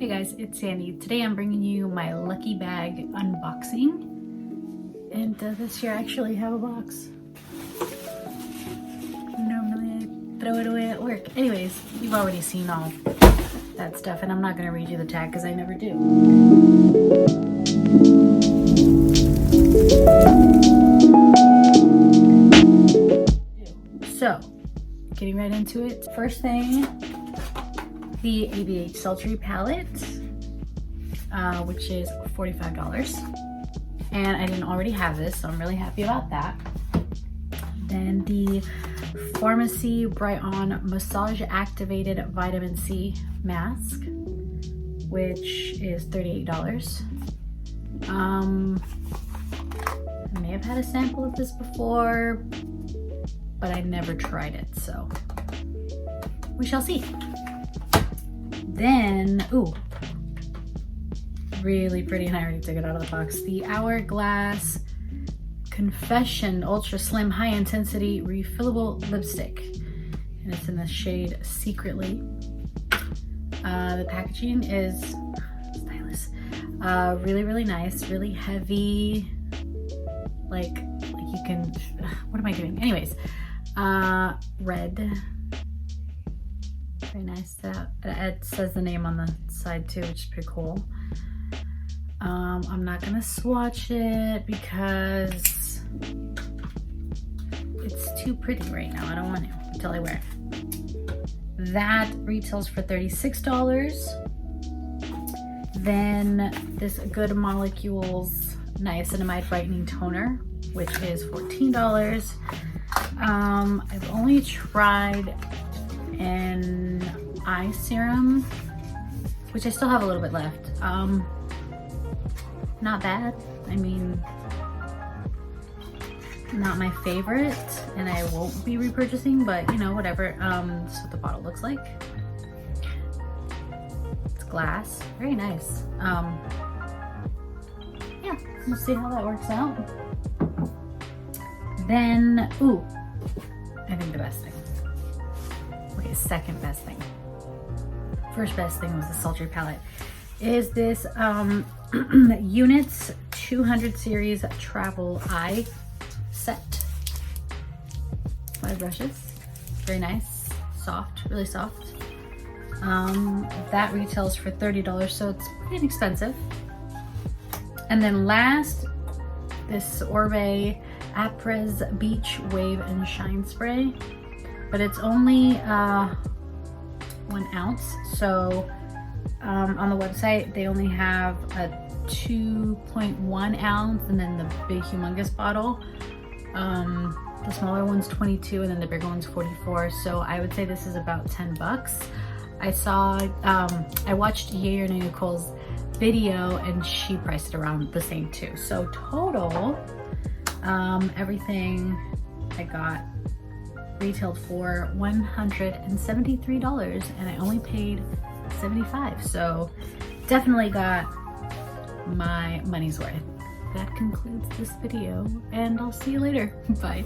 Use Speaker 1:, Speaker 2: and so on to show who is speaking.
Speaker 1: Hey guys, it's Sandy. Today I'm bringing you my Lucky Bag unboxing. And this year I actually have a box. Normally I throw it away at work. Anyways, you've already seen all that stuff and I'm not going to read you the tag because I never do. So, getting right into it. First thing, the ABH Sultry Palette, which is $45. And I didn't already have this, so I'm really happy about that. Then the Pharmacy Bright On Massage Activated Vitamin C Mask, which is $38. I may have had a sample of this before, but I never tried it, so we shall see. Then, ooh, really pretty, and I already took it out of the box. The Hourglass Confession Ultra Slim High Intensity Refillable Lipstick, and it's in the shade Secretly. The packaging is stylish, really nice, really heavy. Like you can. What am I doing? Anyways, red. Very nice. It says the name on the side too, which is pretty cool. I'm not gonna swatch it because it's too pretty right now. I don't want to until I wear it. That retails for $36. Then this Good Molecules Niacinamide Brightening Toner, which is $14. I've only tried an eye serum, which I still have a little bit left. Not bad. I mean, not my favorite, and I won't be repurchasing, but you know, whatever. This is what the bottle looks like. It's glass, very nice. Yeah, we'll see how that works out. Then, ooh, I think the best thing. Okay, second best thing. First best thing was the Sultry Palette. Is this Units 200 Series Travel Eye Set. 5 brushes. Very nice. Soft, really soft. That retails for $30, so it's pretty inexpensive. And then last, this Oribe Apres Beach Wave and Shine Spray. But it's only 1 ounce. So on the website, they only have a 2.1 ounce and then the big humongous bottle. The smaller one's 22 and then the bigger one's 44. So I would say this is about 10 bucks. I saw, I watched Yay or Nay Nicole's video and she priced it around the same too. So total, everything I got retailed for $173 and I only paid $75, so definitely got my money's worth. That concludes this video and I'll see you later. Bye.